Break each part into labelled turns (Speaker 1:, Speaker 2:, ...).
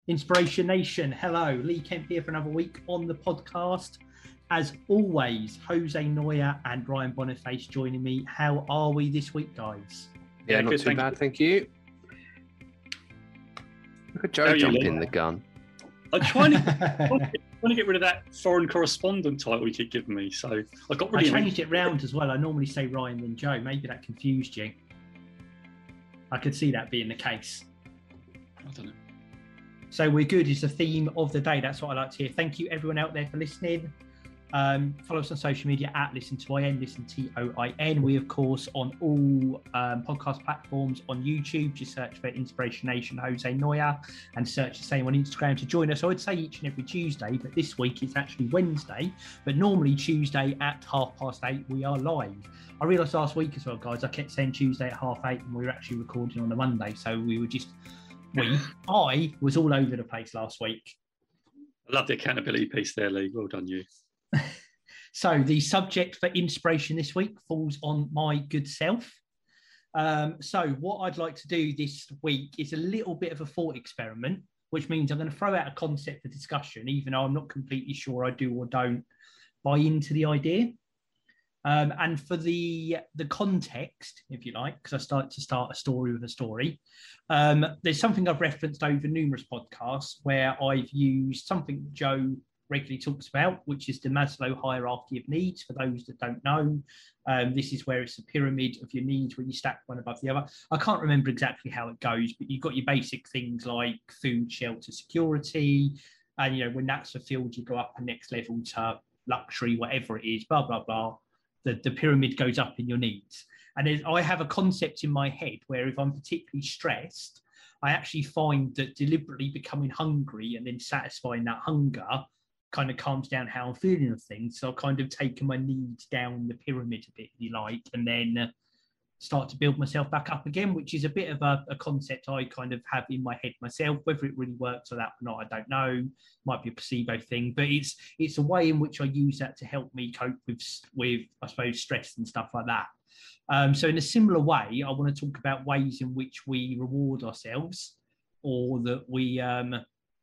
Speaker 1: Inspiration Nation, hello. Lee Kemp here for another week on the podcast. As always, Jose Neuer and Ryan Boniface joining me. How are we this week, guys?
Speaker 2: Yeah, not too bad, thank you. Look at Joe jumping the gun.
Speaker 3: I'm trying to get rid of that foreign correspondent title you keep giving me. So I
Speaker 1: changed it round as well. I normally say Ryan then Joe. Maybe that confused you. I could see that being the case.
Speaker 3: I don't know.
Speaker 1: So we're good. It's the theme of the day. That's what I like to hear. Thank you, everyone out there, for listening. Follow us on social media at Listen to IN, Listen TOIN. We, of course, on all podcast platforms. On YouTube, just search for Inspiration Nation Jose Neuer and search the same on Instagram to join us. I would say each and every Tuesday, but this week it's actually Wednesday. But normally Tuesday at 8:30 we are live. I realised last week as well, guys, I kept saying Tuesday at 8:30 and we were actually recording on a Monday. So we were just... I was all over the place last week.
Speaker 3: I love the accountability piece there, Lee. Well done, you.
Speaker 1: So the subject for inspiration this week falls on my good self. So what I'd like to do this week is a little bit of a thought experiment, which means I'm going to throw out a concept for discussion, even though I'm not completely sure I do or don't buy into the idea. And for the context, if you like, because I start a story with a story, there's something I've referenced over numerous podcasts where I've used something that Joe regularly talks about, which is the Maslow hierarchy of needs. For those that don't know, this is where it's a pyramid of your needs where you stack one above the other. I can't remember exactly how it goes, but you've got your basic things like food, shelter, security. And, you know, when that's fulfilled, you go up a next level to luxury, whatever it is, blah, blah, blah. The pyramid goes up in your needs. And I have a concept in my head where if I'm particularly stressed, I actually find that deliberately becoming hungry and then satisfying that hunger kind of calms down how I'm feeling of things. So I've kind of taken my needs down the pyramid a bit, if you like, and then start to build myself back up again, which is a bit of a concept I kind of have in my head myself. Whether it really works or that or not, I don't know. Might be a placebo thing, but it's a way in which I use that to help me cope with I suppose, stress and stuff like that. So in a similar way, I want to talk about ways in which we reward ourselves or that we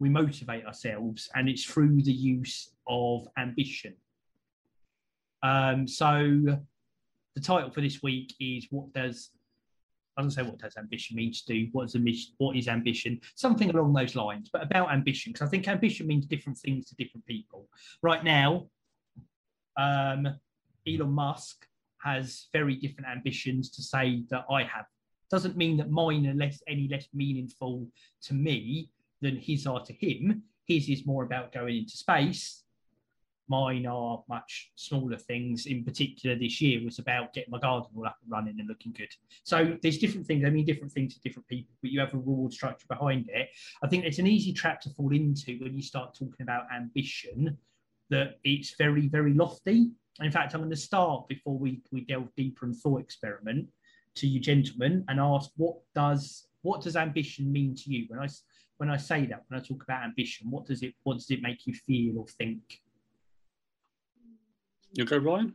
Speaker 1: motivate ourselves, and it's through the use of ambition. So the title for this week is what does ambition mean to do? What is ambition? Something along those lines, but about ambition, because I think ambition means different things to different people. Right now, Elon Musk has very different ambitions to say that I have. Doesn't mean that mine are any less meaningful to me than his are to him. His is more about going into space. Mine are much smaller things. In particular, this year was about getting my garden all up and running and looking good. So there's different things. I mean, different things to different people, but you have a reward structure behind it. I think it's an easy trap to fall into when you start talking about ambition, that it's very, very lofty. In fact, I'm going to start, before we delve deeper in thought experiment, to you gentlemen and ask, what does ambition mean to you? When I say that, when I talk about ambition, what does it make you feel or think?
Speaker 3: You'll go, Ryan?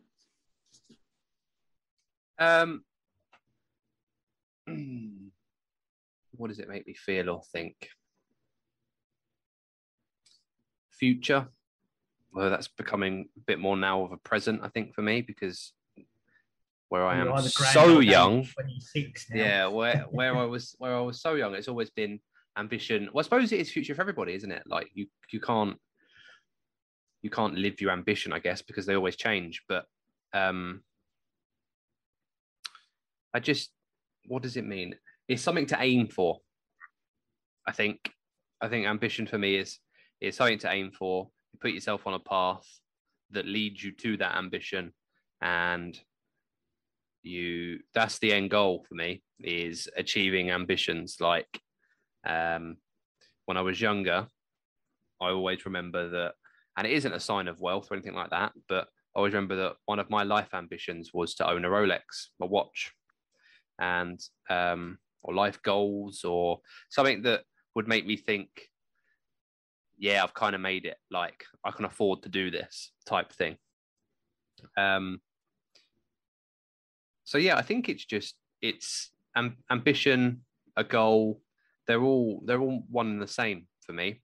Speaker 2: What does it make me feel or think? Future. Well, that's becoming a bit more now of a present, I think, for me, because where I am so young.
Speaker 1: 26 now.
Speaker 2: Yeah, where I was so young, it's always been ambition. Well, I suppose it is future for everybody, isn't it? Like you can't live your ambition, I guess, because they always change. But what does it mean? It's something to aim for. I think ambition for me is something to aim for. You put yourself on a path that leads you to that ambition, and that's the end goal for me, is achieving ambitions. Like when I was younger, I always remember that, and it isn't a sign of wealth or anything like that, but I always remember that one of my life ambitions was to own a Rolex, a watch, and or life goals, or something that would make me think, yeah, I've kind of made it, like I can afford to do this type thing. So yeah, I think it's ambition, a goal. They're all one and the same for me.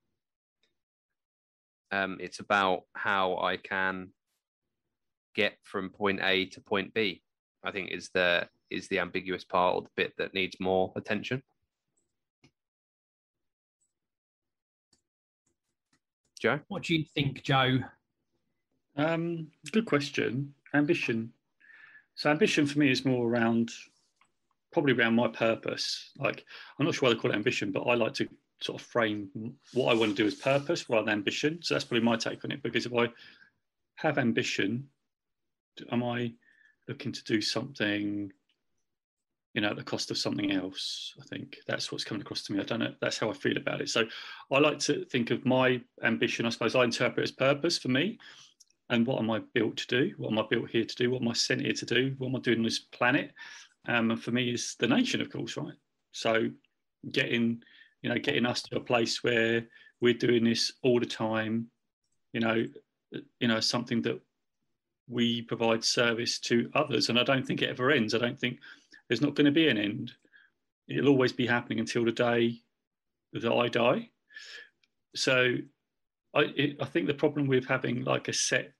Speaker 2: It's about how I can get from point A to point B. I think is the ambiguous part, or the bit that needs more attention. Joe?
Speaker 1: What do you think, Joe?
Speaker 3: Good question. Ambition. So ambition for me is more probably around my purpose. Like, I'm not sure why they call it ambition, but I like to sort of frame what I want to do as purpose rather than ambition. So that's probably my take on it, because if I have ambition, am I looking to do something, at the cost of something else? I think that's what's coming across to me. I don't know. That's how I feel about it. So I like to think of my ambition, I suppose I interpret as purpose for me. And what am I built to do? What am I built here to do? What am I sent here to do? What am I doing on this planet? And for me, is the nation, of course, right? So getting us to a place where we're doing this all the time, something that we provide service to others. And I don't think it ever ends. I don't think there's not going to be an end. It'll always be happening until the day that I die. So I think the problem with having like a set,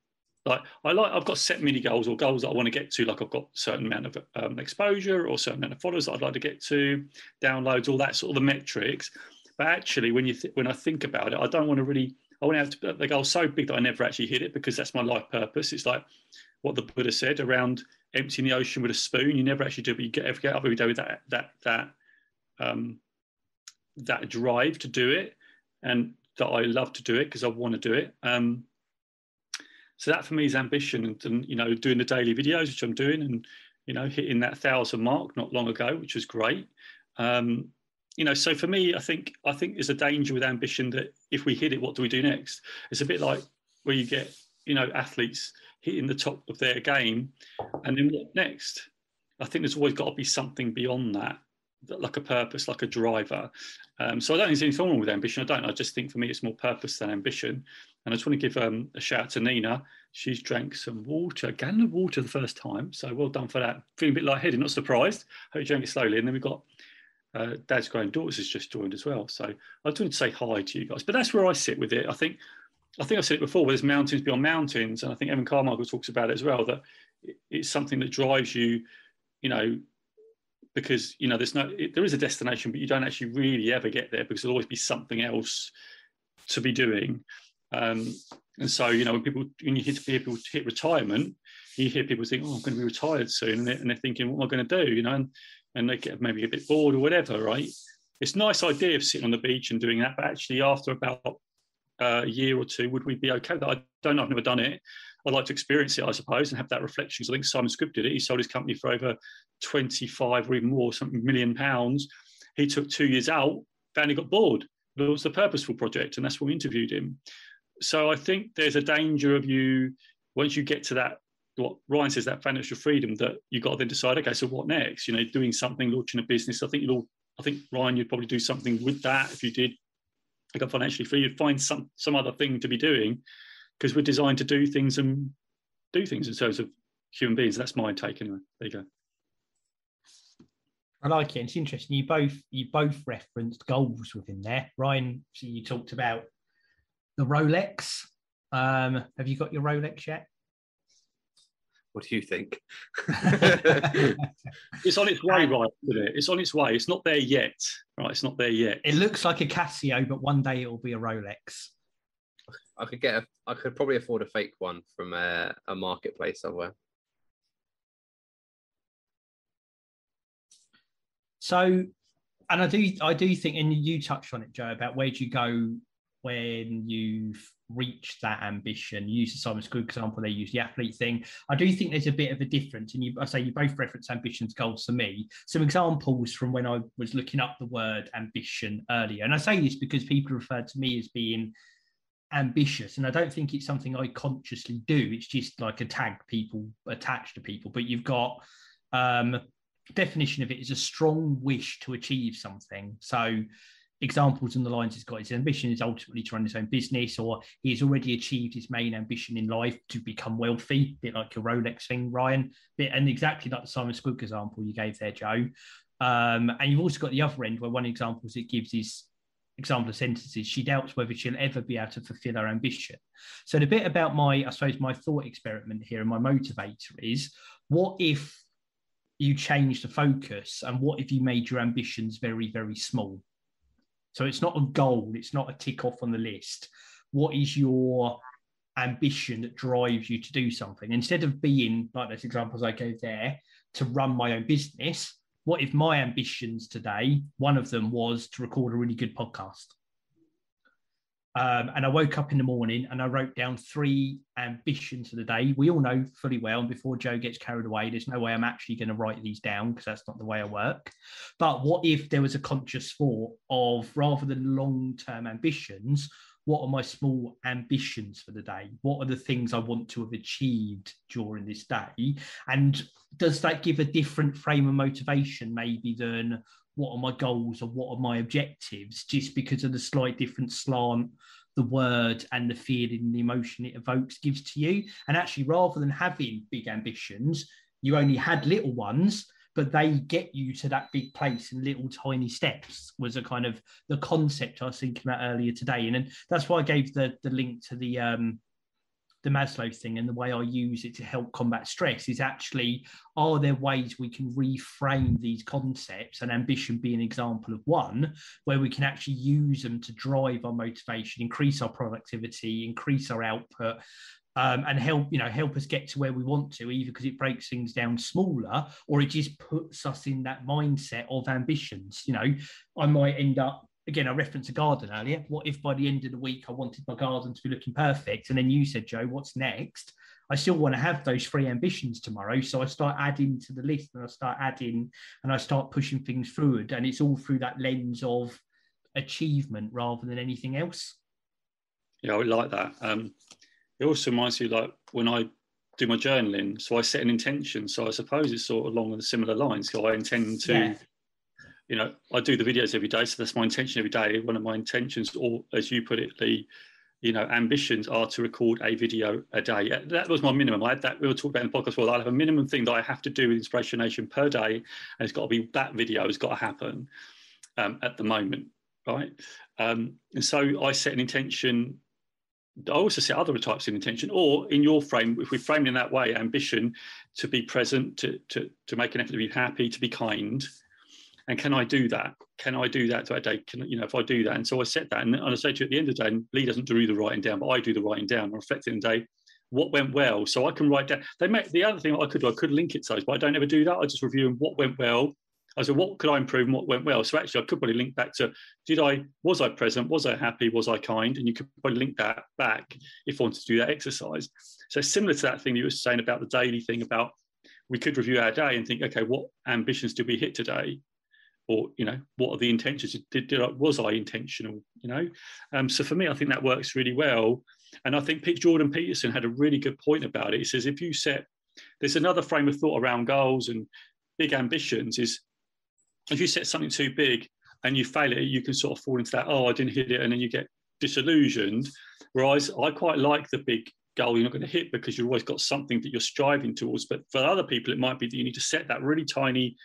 Speaker 3: I've got set mini goals or goals that I want to get to, like I've got a certain amount of exposure or a certain amount of followers that I'd like to get to, downloads, all that sort of the metrics. But actually, when I think about it, I don't want to really, I want to have the goal so big that I never actually hit it, because that's my life purpose. It's like what the Buddha said around emptying the ocean with a spoon. You never actually do, but you get up every day with that drive to do it, and that I love to do it because I want to do it. So that for me is ambition, and doing the daily videos, which I'm doing, and hitting that 1,000 mark not long ago, which was great. So for me, I think there's a danger with ambition that if we hit it, what do we do next? It's a bit like where you get athletes hitting the top of their game, and then what next? I think there's always got to be something beyond that, like a purpose, like a driver. So I don't think there's anything wrong with ambition. I just think for me it's more purpose than ambition. And I just want to give a shout out to Nina. She's drank some water, a gallon of water the first time. So well done for that. Feeling a bit lightheaded, not surprised. Hope you drank it slowly. And then we've got Dad's granddaughters has just joined as well. So I just wanted to say hi to you guys. But that's where I sit with it. I think I've said it before, where there's mountains beyond mountains. And I think Evan Carmichael talks about it as well, that it's something that drives you, because there is a destination, but you don't actually really ever get there, because there'll always be something else to be doing. And so when you hear people hit retirement, you hear people think, "Oh, I'm going to be retired soon," and they're thinking, "What am I going to do?" And they get maybe a bit bored or whatever, right? It's a nice idea of sitting on the beach and doing that, but actually, after about a year or two, would we be okay? I don't know. I've never done it. I'd like to experience it, I suppose, and have that reflection. So I think Simon Scribb did it. He sold his company for over 25 or even more, something £1 million. He took 2 years out, found he got bored. It was the Purposeful Project, and that's when we interviewed him. So I think there's a danger of you, once you get to that, what Ryan says, that financial freedom, that you've got to then decide, okay, so what next? Doing something, launching a business. I think Ryan, you'd probably do something with that if you did. I got financially free, you'd find some other thing to be doing, because we're designed to do things in terms of human beings. That's my take anyway. There you go.
Speaker 1: I like it. It's interesting. You both referenced goals within there. Ryan, so you talked about the Rolex. Have you got your Rolex yet?
Speaker 2: What do you think?
Speaker 3: It's on its way, right? Isn't it? It's on its way. It's not there yet, right? It's not there yet.
Speaker 1: It looks like a Casio, but one day it will be a Rolex.
Speaker 2: I could probably afford a fake one from a marketplace somewhere.
Speaker 1: So, and I do think, and you touched on it, Joe, about where do you go when you've reached that ambition. You use the Simon Scribb example, they use the athlete thing. I do think there's a bit of a difference, and you both reference ambitions, goals for me. Some examples from when I was looking up the word ambition earlier, and I say this because people refer to me as being ambitious, and I don't think it's something I consciously do. It's just like a tag people attach to people. But you've got definition of it is a strong wish to achieve something. So examples in the lines he's got, his ambition is ultimately to run his own business, or he's already achieved his main ambition in life, to become wealthy, a bit like your Rolex thing, Ryan, and exactly like the Simon Scribb example you gave there, Joe. And you've also got the other end, where one example it gives is example of sentences, she doubts whether she'll ever be able to fulfill her ambition. So the bit about my thought experiment here and my motivator is, what if you change the focus, and what if you made your ambitions very, very small? So it's not a goal, it's not a tick off on the list. What is your ambition that drives you to do something? Instead of being, like those examples I gave there, to run my own business, what if my ambitions today, one of them was to record a really good podcast? And I woke up in the morning and I wrote down 3 ambitions for the day. We all know fully well, and before Joe gets carried away, there's no way I'm actually going to write these down because that's not the way I work. But what if there was a conscious thought of, rather than long-term ambitions, what are my small ambitions for the day? What are the things I want to have achieved during this day? And does that give a different frame of motivation maybe than what are my goals or what are my objectives, just because of the slight different slant the word and the feeling and the emotion it evokes gives to you? And actually, rather than having big ambitions, you only had little ones, but they get you to that big place in little tiny steps, was a kind of the concept I was thinking about earlier today. And that's why I gave the link to the Maslow thing, and the way I use it to help combat stress is actually, are there ways we can reframe these concepts, and ambition being an example of one, where we can actually use them to drive our motivation, increase our productivity, increase our output, and help us get to where we want to, either because it breaks things down smaller, or it just puts us in that mindset of ambitions. I might end up, again, I referenced a garden earlier. What if by the end of the week I wanted my garden to be looking perfect? And then you said, Joe, what's next? I still want to have those 3 ambitions tomorrow. So I start adding to the list, and I start pushing things forward. And it's all through that lens of achievement rather than anything else.
Speaker 3: Yeah, I would like that. It also reminds me, like when I do my journaling, so I set an intention. So I suppose it's sort of along the similar lines. So I intend to, I do the videos every day. So that's my intention every day. One of my intentions, or as you put it, Lee, ambitions are to record a video a day. That was my minimum. I had that, we were talking about in the podcast. Well, I have a minimum thing that I have to do with Inspiration Nation per day. And it's got to be, that video has got to happen at the moment. Right. And so I set an intention. I also set other types of intention, or in your frame, if we frame it in that way, ambition to be present, to make an effort to be happy, to be kind. And can I do that? Can I do that throughout a day? If I do that? And so I set that, and I say to you at the end of the day, and Lee doesn't do the writing down, but I do the writing down. I reflect in the day, what went well, so I can write down. The other thing I could do, I could link it to those, but I don't ever do that. I just review what went well. I said, what could I improve and what went well? So actually, I could probably link back to, was I present? Was I happy? Was I kind? And you could probably link that back if I wanted to do that exercise. So similar to that thing you were saying about the daily thing, about we could review our day and think, okay, what ambitions did we hit today? Or, what are the intentions? Was I intentional? So for me, I think that works really well. And I think Jordan Peterson had a really good point about it. He says, there's another frame of thought around goals and big ambitions is, if you set something too big and you fail it, you can sort of fall into that, I didn't hit it, and then you get disillusioned. Whereas I quite like the big goal you're not going to hit, because you've always got something that you're striving towards. But for other people, it might be that you need to set that really tiny,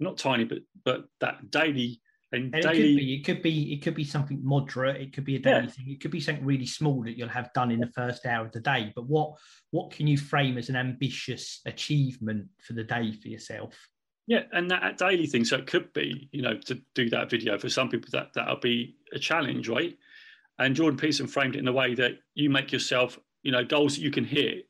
Speaker 3: not tiny, but that daily. And daily,
Speaker 1: it could be something moderate. It could be a daily thing. It could be something really small that you'll have done in the first hour of the day. But what can you frame as an ambitious achievement for the day for yourself?
Speaker 3: Yeah, and that daily thing. So it could be, to do that video. For some people, that'll be a challenge, right? And Jordan Peterson framed it in a way that you make yourself, goals that you can hit,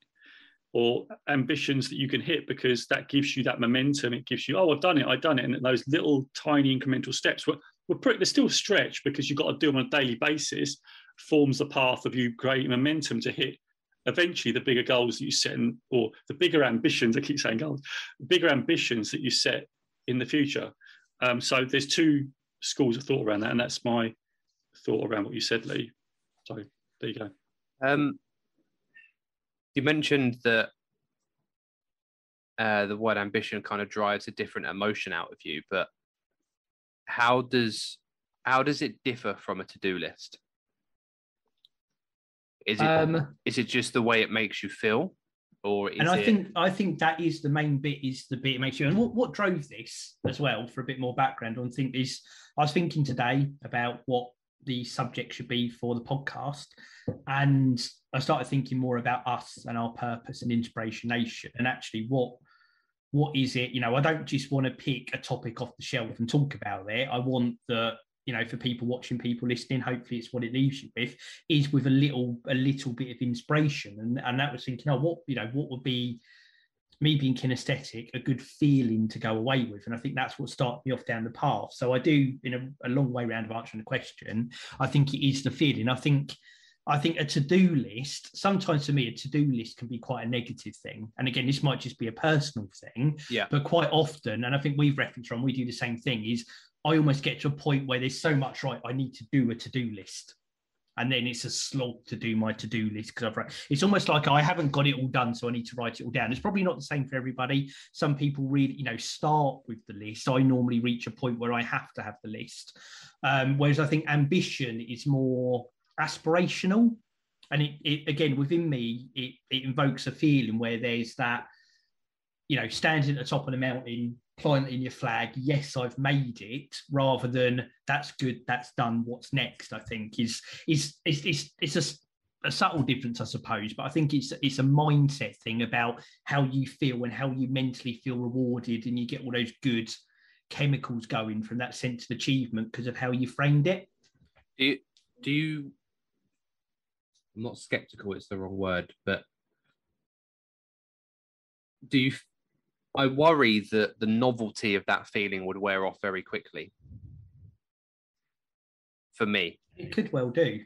Speaker 3: or ambitions that you can hit, because that gives you that momentum. It gives you, I've done it. And those little tiny incremental steps, they're still a stretch, because you've got to do them on a daily basis, forms the path of you creating momentum to hit eventually the bigger goals that you set, or the bigger ambitions, I keep saying goals, bigger ambitions that you set in the future. So there's 2 schools of thought around that, and that's my thought around what you said, Lee. So there you go.
Speaker 2: You mentioned that the word ambition kind of drives a different emotion out of you, but how does it differ from a to-do list? Is it just the way it makes you feel, or is
Speaker 1: I think that is the main bit. Is the bit it makes you. And what drove this as well, for a bit more background on, I was thinking today about what the subject should be for the podcast. And I started thinking more about us and our purpose and Inspiration Nation, and actually what is it? You know, I don't just want to pick a topic off the shelf and talk about it. I want the, you know, for people watching, people listening, hopefully it's what it leaves you with, is with a little bit of inspiration. And that was thinking, what would be, me being kinesthetic, a good feeling to go away with. And I think that's what started me off down the path. So I do, in a long way round of answering the question, I think it is the feeling. I think a to-do list, sometimes for me, a to-do list can be quite a negative thing. And again, this might just be a personal thing, but quite often, and I think we've referenced on, we do the same thing, is I almost get to a point where there's so much, right, I need to do a to-do list. And then it's a slog to do my to-do list, because it's almost like I haven't got it all done, so I need to write it all down. It's probably not the same for everybody. Some people really, start with the list. I normally reach a point where I have to have the list. Whereas I think ambition is more aspirational. And it again, within me, it invokes a feeling where there's that, standing at the top of the mountain, planting your flag, yes, I've made it, rather than that's good, that's done, what's next, I think is a subtle difference, I suppose. But I think it's a mindset thing about how you feel and how you mentally feel rewarded, and you get all those good chemicals going from that sense of achievement because of how you framed it.
Speaker 2: Do you I'm not skeptical, it's the wrong word, but I worry that the novelty of that feeling would wear off very quickly. For me,
Speaker 1: it could well do.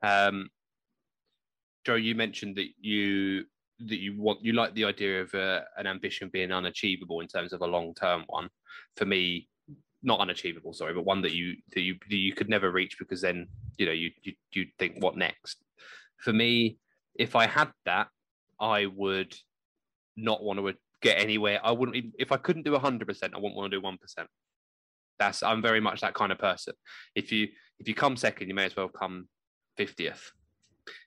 Speaker 2: Joe, you mentioned that you like the idea of an ambition being unachievable in terms of a long-term one. For me, not unachievable, sorry, but one that you could never reach, because then you think, what next? For me, if I had that, I would not want to get anywhere. I wouldn't even, if I couldn't do 100%, I wouldn't want to do 1%. I'm very much that kind of person. If you come second, you may as well come 50th.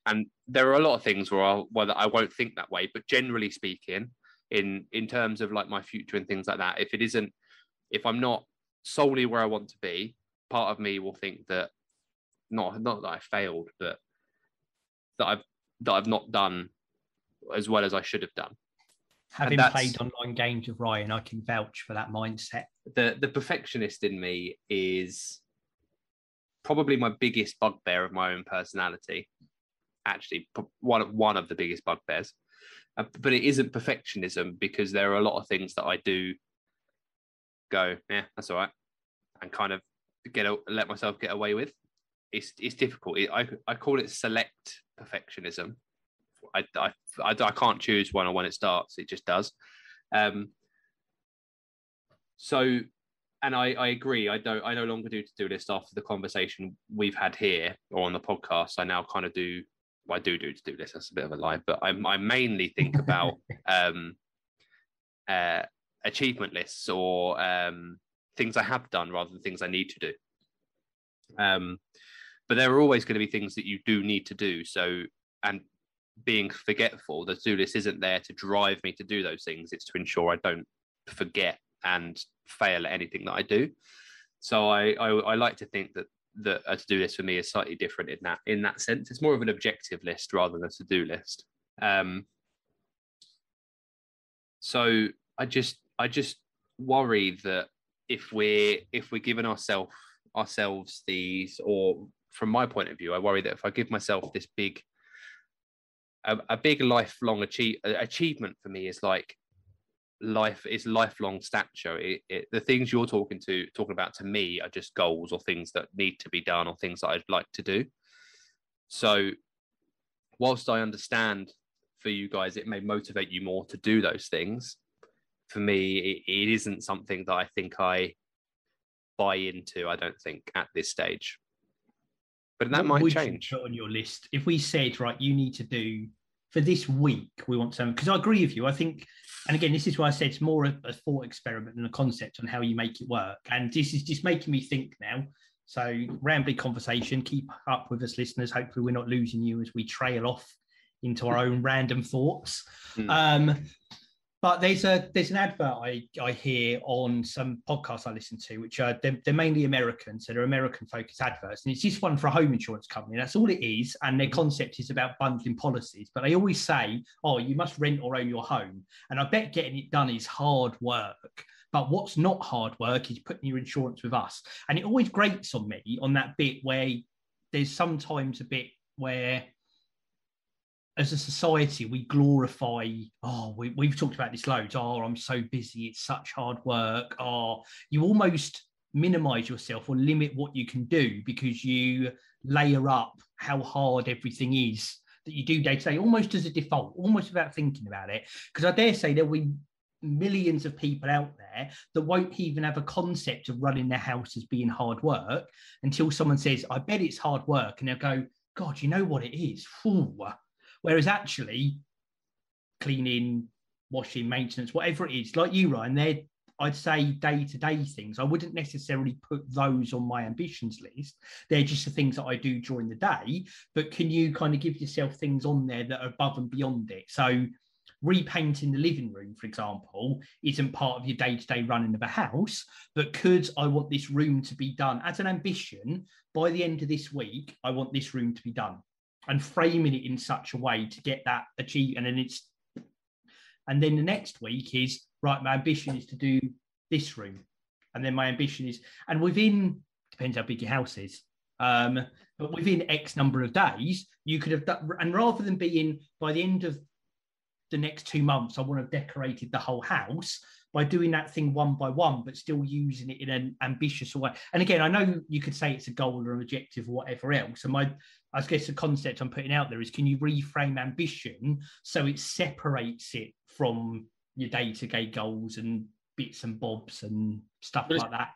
Speaker 2: And there are a lot of things where I won't think that way, but generally speaking, in terms of like my future and things like that, if I'm not solely where I want to be, part of me will think that not that I failed, but that I've not done as well as I should have done.
Speaker 1: Having played online games with Ryan, I can vouch for that mindset.
Speaker 2: The perfectionist in me is probably my biggest bugbear of my own personality. Actually, one of the biggest bugbears. But it isn't perfectionism, because there are a lot of things that I do go, yeah, that's all right, and kind of let myself get away with. It's difficult. I call it select perfectionism. I can't choose when it starts. It just does. So, and I agree. I no longer do to-do list after the conversation we've had here or on the podcast. I now kind of do. Well, I do to-do list. That's a bit of a lie, but I mainly think about achievement lists or things I have done rather than things I need to do. But there are always going to be things that you do need to do. So, and being forgetful, the to-do list isn't there to drive me to do those things. It's to ensure I don't forget and fail at anything that I do. So I like to think that a to-do list for me is slightly different in that sense. It's more of an objective list rather than a to-do list. So I just worry that if we're giving ourselves these, or from my point of view, I worry that if I give myself this a big lifelong achievement for me is like lifelong stature. The things you're talking about to me are just goals or things that need to be done or things that I'd like to do. So whilst I understand for you guys, it may motivate you more to do those things. For me, it isn't something that I think I buy into, I don't think, at this stage. But that might change.
Speaker 1: Put on your list, if we said, right, you need to do for this week, we want something, because I agree with you. I think, and again, this is why I said it's more a thought experiment than a concept on how you make it work. And this is just making me think now. So rambly conversation, keep up with us, listeners. Hopefully we're not losing you as we trail off into our own random thoughts. But there's an advert I hear on some podcasts I listen to, which are they're mainly American, so they're American focused adverts, and it's this one for a home insurance company. That's all it is, and their concept is about bundling policies. But they always say, "Oh, you must rent or own your home," and I bet getting it done is hard work. But what's not hard work is putting your insurance with us, and it always grates on me on that bit where there's sometimes a bit where, as a society, we glorify, we've talked about this loads. Oh, I'm so busy. It's such hard work. Oh, you almost minimize yourself or limit what you can do because you layer up how hard everything is that you do day to day, almost as a default, almost without thinking about it. Because I dare say there will be millions of people out there that won't even have a concept of running their house as being hard work until someone says, I bet it's hard work. And they'll go, God, you know what it is? Ooh. Whereas actually cleaning, washing, maintenance, whatever it is, like you, Ryan, they're, I'd say, day-to-day things. I wouldn't necessarily put those on my ambitions list. They're just the things that I do during the day. But can you kind of give yourself things on there that are above and beyond it? So repainting the living room, for example, isn't part of your day-to-day running of a house, but could I want this room to be done as an ambition by the end of this week? I want this room to be done, and framing it in such a way to get that achieved. And then the next week is, right, my ambition is to do this room. And then my ambition is, and within, depends how big your house is, but within X number of days, you could have done, and rather than being by the end of the next 2 months, I want to have decorated the whole house, by doing that thing one by one, but still using it in an ambitious way. And again, I know you could say it's a goal or an objective or whatever else. And I guess the concept I'm putting out there is, can you reframe ambition so it separates it from your day-to-day goals and bits and bobs and stuff like that?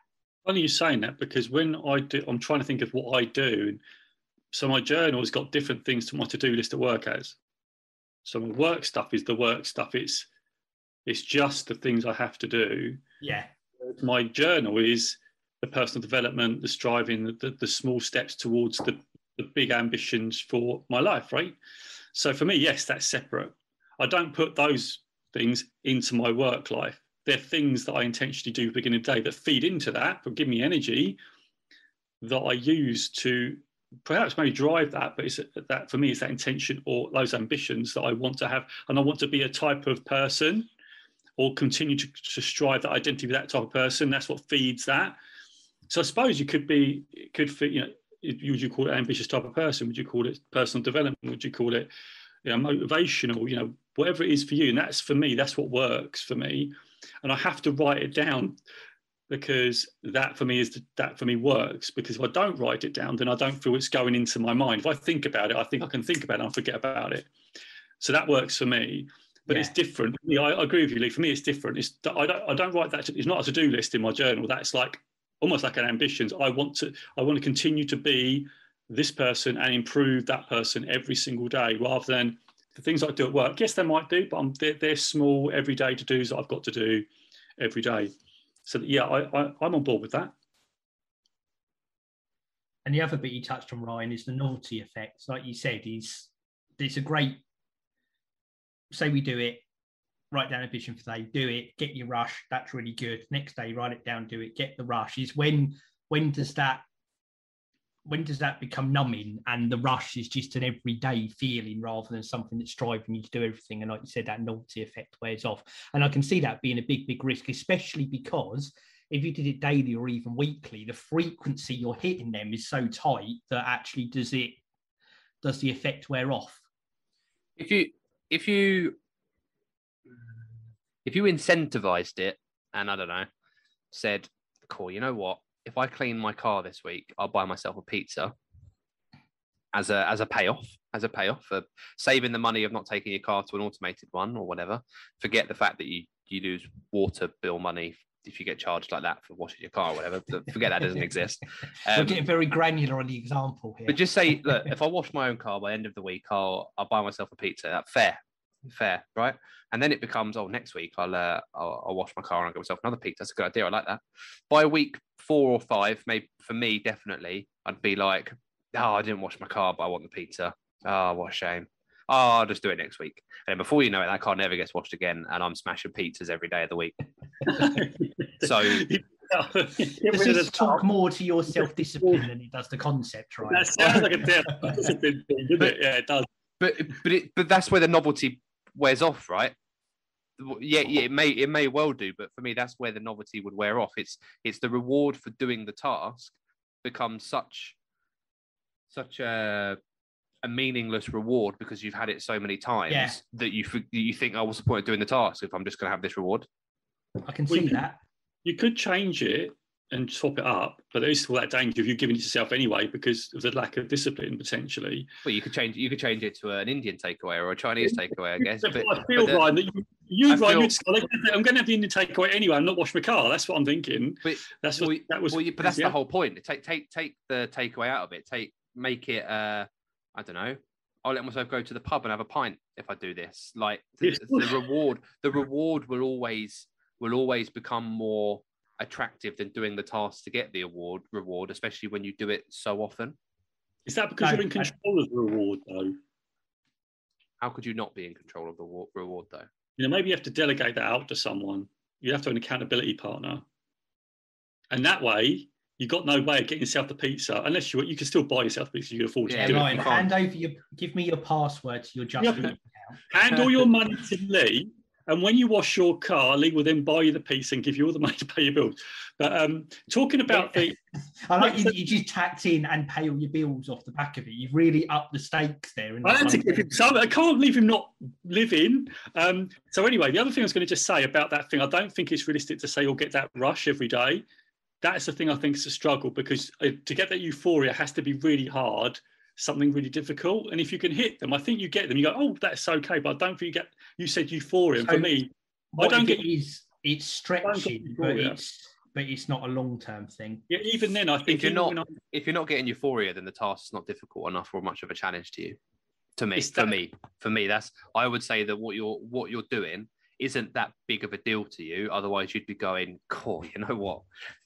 Speaker 3: Funny you saying that, because when I do, I'm trying to think of what I do. So my journal has got different things to my to-do list at work as. So my work stuff is the work stuff. It's just the things I have to do.
Speaker 1: Yeah.
Speaker 3: My journal is the personal development, the striving, the small steps towards the big ambitions for my life, right? So for me, yes, that's separate. I don't put those things into my work life. They're things that I intentionally do beginning of the day that feed into that, but give me energy that I use to perhaps maybe drive that. But it's that for me, it's that intention or those ambitions that I want to have. And I want to be a type of person, or continue to strive that identity with that type of person. That's what feeds that. So I suppose you could be, would you call it an ambitious type of person? Would you call it personal development? Would you call it, motivational? Whatever it is for you. And that's, for me, that's what works for me. And I have to write it down, because that for me works. Because if I don't write it down, then I don't feel it's going into my mind. If I think about it, I think I can think about it and I'll forget about it. So that works for me. But It's different. I agree with you, Lee. For me, it's different. I don't write that. It's not a to-do list in my journal. That's like almost like an ambition. I want to continue to be this person and improve that person every single day, rather than the things I do at work. Yes, they might do, but they're small everyday to-dos that I've got to do every day. So yeah, I'm on board with that.
Speaker 1: And the other bit you touched on, Ryan, is the novelty effect. Like you said, it's a great. Say we do it, write down a vision for the day, do it, get your rush, that's really good. Next day, write it down, do it, get the rush. Is when does that become numbing, and the rush is just an everyday feeling rather than something that's driving you to do everything? And like you said, that novelty effect wears off. And I can see that being a big risk, especially because if you did it daily or even weekly, the frequency you're hitting them is so tight that actually does the effect wear off?
Speaker 2: If you incentivized it, and I don't know, said, cool, you know what? If I clean my car this week, I'll buy myself a pizza as a payoff for saving the money of not taking your car to an automated one or whatever. Forget the fact that you lose water bill money if you get charged like that for washing your car or whatever. Forget that doesn't exist.
Speaker 1: We're getting very granular on the example here.
Speaker 2: But just say, look, if I wash my own car by the end of the week, I'll buy myself a pizza. That's fair, right? And then it becomes, next week I'll wash my car and I'll get myself another pizza. That's a good idea. I like that. By week 4 or 5, maybe for me, definitely, I'd be like, I didn't wash my car, but I want the pizza. Oh, what a shame. I'll just do it next week. And then before you know it, that car never gets washed again, and I'm smashing pizzas every day of the week. So
Speaker 1: does this talk more to your self-discipline than it does the concept, right?
Speaker 3: That sounds like a discipline thing, doesn't it? Yeah, it does.
Speaker 2: But that's where the novelty wears off, right? Yeah, it may well do, but for me, that's where the novelty would wear off. It's the reward for doing the task becomes such a meaningless reward because you've had it so many times that you think, oh, what's the point of doing the task if I'm just going to have this reward?
Speaker 1: I can see that.
Speaker 3: You could change it and swap it up, but there is still that danger of you giving it to yourself anyway because of the lack of discipline potentially.
Speaker 2: Well, you could change it to an Indian takeaway or a Chinese takeaway, I guess.
Speaker 3: I feel, Ryan, that I'm going to have the Indian takeaway anyway and not wash my car. That's what I'm thinking.
Speaker 2: But that's the whole point. Take the takeaway out of it. Make it. I don't know. I'll let myself go to the pub and have a pint if I do this. Like the reward will always become more attractive than doing the task to get the reward, especially when you do it so often.
Speaker 3: Is that because you're in control of the reward, though?
Speaker 2: How could you not be in control of the reward, though?
Speaker 3: Maybe you have to delegate that out to someone. You have to have an accountability partner, and that way you've got no way of getting yourself the pizza unless you can still buy yourself pizza. You can afford to do
Speaker 1: it. Hand over give me your password to your Just Eat account.
Speaker 3: Hand all your money to Lee. And when you wash your car, Lee will then buy you the pizza and give you all the money to pay your bills. But talking about I
Speaker 1: like you just tacked in and pay all your bills off the back of it. You've really upped the stakes there.
Speaker 3: I had to give him some. I can't leave him not living. So anyway, the other thing I was going to just say about that thing, I don't think it's realistic to say you'll get that rush every day. That's the thing I think is a struggle because to get that euphoria has to be really hard. Something really difficult, and if you can hit them, I think you get them. You go, oh, that's okay, but I don't think you said euphoria. And for me, I don't get.
Speaker 1: It's stretching, but it's not a long-term thing.
Speaker 3: Yeah, even then, I think
Speaker 2: if you're not getting euphoria, then the task's not difficult enough or much of a challenge to you. For me, that's I would say that what you're doing isn't that big of a deal to you. Otherwise, you'd be going, cool, you know what,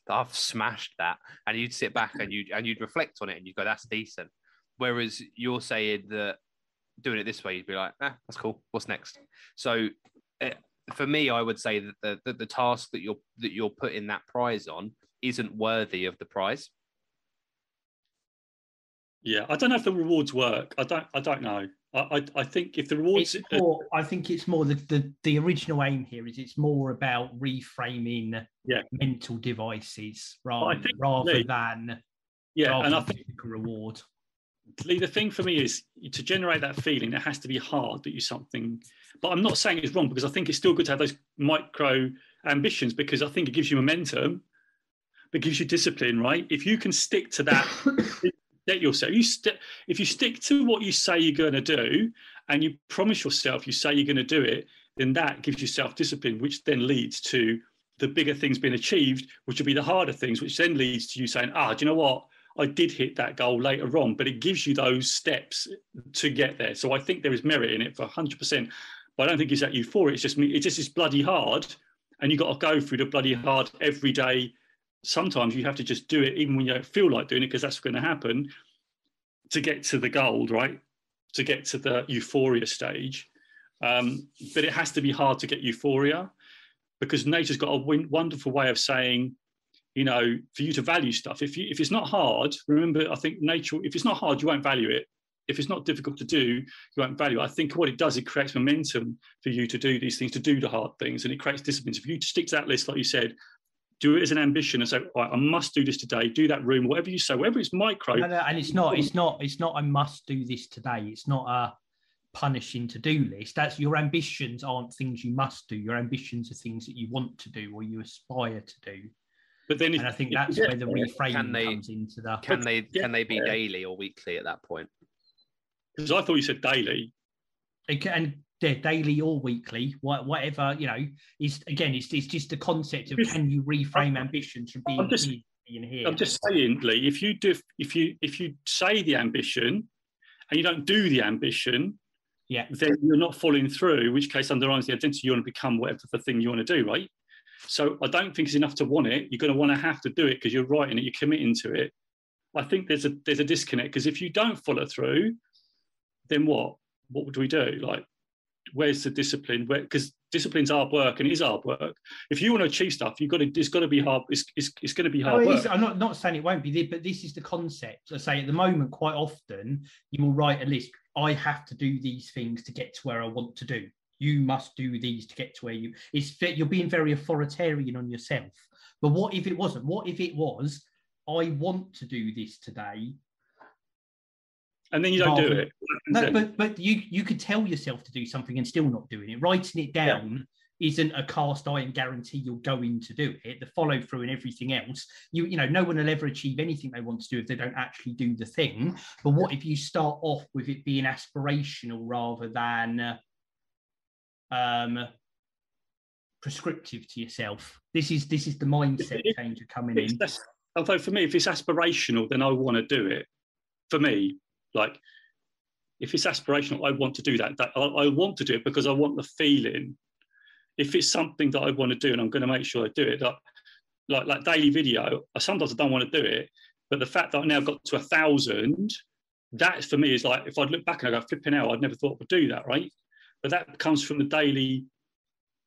Speaker 2: I've smashed that, and you'd sit back and you'd reflect on it and you'd go, that's decent. Whereas you're saying that doing it this way, you'd be like, that's cool. What's next? So for me, I would say that the task that you're putting that prize on isn't worthy of the prize.
Speaker 3: Yeah, I don't know if the rewards work. I don't know. I think if the rewards,
Speaker 1: I think it's more the original aim here is it's more about reframing mental devices rather than I think reward.
Speaker 3: Lee, the thing for me is to generate that feeling, it has to be hard that you something. But I'm not saying it's wrong because I think it's still good to have those micro ambitions because I think it gives you momentum, it gives you discipline, right? If you can stick to that, set yourself. If you stick to what you say you're going to do and you promise yourself you say you're going to do it, then that gives you self-discipline, which then leads to the bigger things being achieved, which will be the harder things, which then leads to you saying, do you know what? I did hit that goal later on, but it gives you those steps to get there. So I think there is merit in it for 100%. But I don't think it's that euphoria. It's just is bloody hard, and you've got to go through the bloody hard every day. Sometimes you have to just do it, even when you don't feel like doing it, because that's going to happen to get to the gold, right? To get to the euphoria stage. But it has to be hard to get euphoria because nature's got a wonderful way of saying, for you to value stuff. If it's not hard, remember, I think nature, if it's not hard, you won't value it. If it's not difficult to do, you won't value it. I think what it does, it creates momentum for you to do these things, to do the hard things, and it creates discipline. So if you stick to that list, like you said, do it as an ambition and say, all right, I must do this today, do that room, whatever you say, whether it's micro.
Speaker 1: No, and it's not I must do this today. It's not a punishing to-do list. That's your ambitions aren't things you must do. Your ambitions are things that you want to do or you aspire to do.
Speaker 3: But then,
Speaker 1: I think that's where the reframing comes into the.
Speaker 2: Can they be daily or weekly at that point?
Speaker 3: Because I thought you said daily.
Speaker 1: And they're daily or weekly, whatever is. Again, it's just the concept of can you reframe ambitions from being here.
Speaker 3: I'm just saying, Lee, if you say the ambition and you don't do the ambition, then you're not following through. In which case underlines the identity you want to become, whatever the thing you want to do, right? So I don't think it's enough to want it. You're going to want to have to do it because you're writing it, you're committing to it. I think there's a disconnect because if you don't follow through, then what? what do we do? Like, where's the discipline? Because discipline's hard work, and it is hard work. If you want to achieve stuff, it's got to be hard. It's going to be hard work.
Speaker 1: I'm not saying it won't be, but this is the concept. I say at the moment, quite often you will write a list. I have to do these things to get to where I want to do. You must do these to get to where you're being very authoritarian on yourself. But what if it wasn't? What if it was, I want to do this today,
Speaker 3: and then you don't do it?
Speaker 1: No, but you could tell yourself to do something and still not doing it. Writing it down isn't a cast iron guarantee you're going to do it. The follow through and everything else, you know, no one will ever achieve anything they want to do if they don't actually do the thing. But what if you start off with it being aspirational rather than prescriptive to yourself? This is the mindset change coming in.
Speaker 3: Although for me, if it's aspirational, then I want to do it. For me, like, if it's aspirational, I want to do that. I want to do it because I want the feeling. If it's something that I want to do and I'm going to make sure I do it, like daily video, sometimes I don't want to do it, but the fact that I now got to 1,000, that for me is like, if I'd look back and I go, flipping out, I'd never thought I would do that, right? But that comes from the daily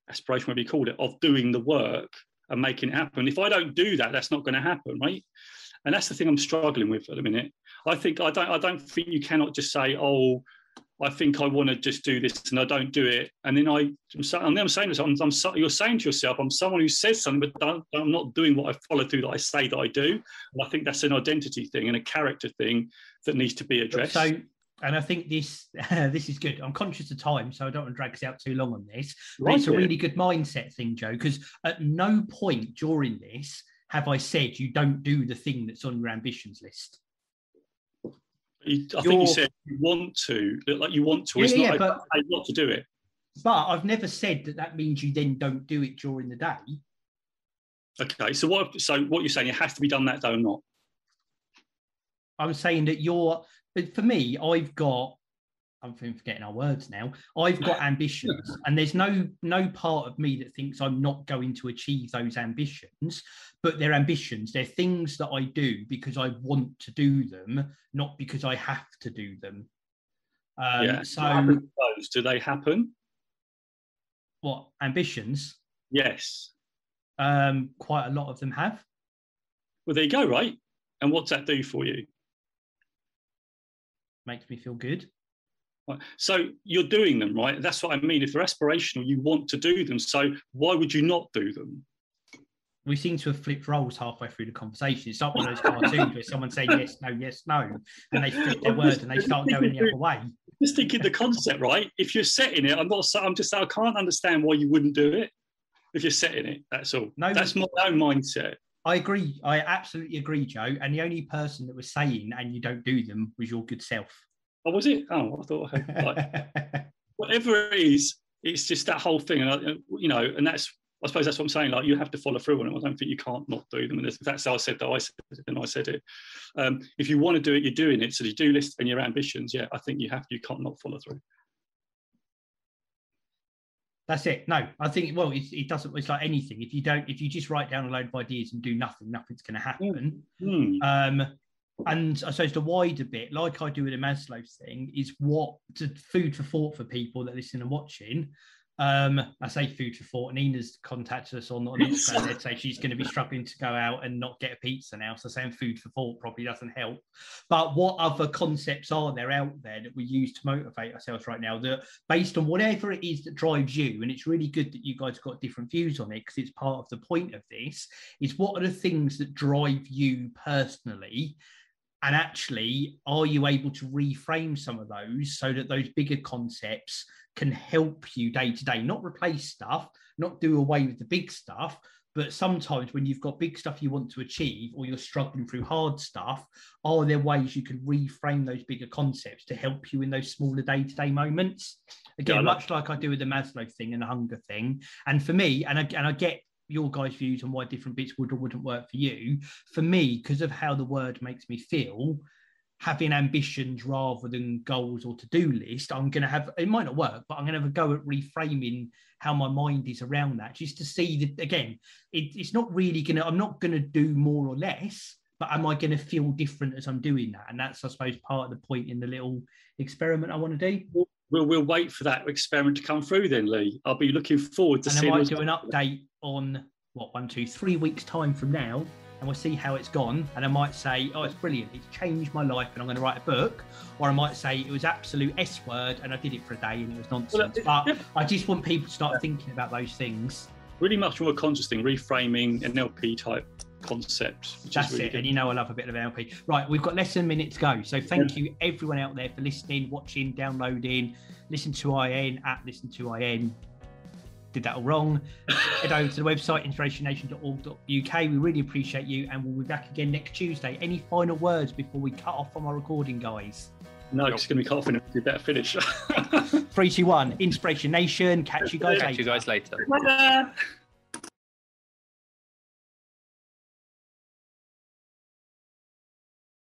Speaker 3: aspiration, whatever you called it, of doing the work and making it happen. If I don't do that, that's not going to happen, right? And that's the thing I'm struggling with at the minute. I don't think you cannot just say, oh, I think I want to just do this and I don't do it. And then I'm saying to yourself, you're saying to yourself, I'm someone who says something, but I'm not doing what I follow through that I say that I do. And I think that's an identity thing and a character thing that needs to be addressed.
Speaker 1: So, and I think this is good. I'm conscious of time, so I don't want to drag us out too long on this. But it's a really good mindset thing, Joe, because at no point during this have I said you don't do the thing that's on your ambitions list.
Speaker 3: I think you said you want to, like you want to. It's not but I want to do it.
Speaker 1: But I've never said that means you then don't do it during the day.
Speaker 3: Okay, so what you're saying, it has to be done that day or not?
Speaker 1: I'm saying that but for me, I'm forgetting our words now. I've got ambitions, and there's no part of me that thinks I'm not going to achieve those ambitions, but they're ambitions. They're things that I do because I want to do them, not because I have to do them. So
Speaker 3: do they happen?
Speaker 1: What, ambitions?
Speaker 3: Yes.
Speaker 1: Quite a lot of them have.
Speaker 3: Well, there you go, right? And what's that do for you?
Speaker 1: Makes me feel good.
Speaker 3: So you're doing them, right? That's what I mean. If they're aspirational, you want to do them. So why would you not do them?
Speaker 1: We seem to have flipped roles halfway through the conversation. It's like one of those cartoons where someone say yes, no, and they flip their word and they start going the other way.
Speaker 3: Just thinking the concept, right? If you're setting it, I can't understand why you wouldn't do it if you're setting it. That's all. No, that's my own mindset.
Speaker 1: I agree. I absolutely agree, Joe. And the only person that was saying and you don't do them was your good self.
Speaker 3: Oh, was it? Oh, I thought whatever it is, it's just that whole thing, and and I suppose that's what I'm saying. Like, you have to follow through on it. I don't think you can't not do them. And if that's how I said that, I said it. If you want to do it, you're doing it. So your do list and your ambitions, I think you can't not follow through.
Speaker 1: That's it. No, I think, well, it doesn't, it's like anything. If you just write down a load of ideas and do nothing, nothing's going to happen. And I suppose the wider bit, like I do with the Maslow thing, is food for thought for people that listen and watching. I say food for thought. Nina's contacted us on Instagram. They'd say she's going to be struggling to go out and not get a pizza now. So saying food for thought probably doesn't help. But what other concepts are there out there that we use to motivate ourselves right now, that based on whatever it is that drives you? And it's really good that you guys have got different views on it, because it's part of the point of this, is what are the things that drive you personally? And actually, are you able to reframe some of those so that those bigger concepts can help you day to day, not replace stuff, not do away with the big stuff, but sometimes when you've got big stuff you want to achieve, or you're struggling through hard stuff, are there ways you can reframe those bigger concepts to help you in those smaller day-to-day moments? Again, much like I do with the Maslow thing and the hunger thing. And for me, and I get your guys' views on why different bits would or wouldn't work for you. For me, because of how the word makes me feel, having ambitions rather than goals or to-do list, I'm going to have, it might not work, but I'm going to have a go at reframing how my mind is around that, just to see that, again, it's not really going to, I'm not going to do more or less, but am I going to feel different as I'm doing that? And that's, I suppose, part of the point in the little experiment I want to do.
Speaker 3: we'll wait for that experiment to come through then, Lee. I'll be looking forward to
Speaker 1: and
Speaker 3: seeing.
Speaker 1: I might do an update on 3 weeks time from now, and we'll see how it's gone. And I might say, oh, it's brilliant, it's changed my life and I'm going to write a book. Or I might say it was absolute S word and I did it for a day and it was nonsense. But I just want people to start thinking about those things. Really
Speaker 3: much more conscious thing, reframing an NLP type concept.
Speaker 1: That's really it. Good. And I love a bit of NLP. Right, we've got less than a minute to go. So thank you everyone out there for listening, watching, downloading. Listen to IN at Listen to IN. Did that all wrong. Head over to the website inspirationnation.org.uk. We really appreciate you, and we'll be back again next Tuesday. Any final words before we cut off from our recording, guys?
Speaker 3: No, it's going to be cut off and we better finish.
Speaker 1: 3, 2, 1. Inspiration Nation. Catch you guys later.
Speaker 2: Catch you guys later.
Speaker 4: Bye.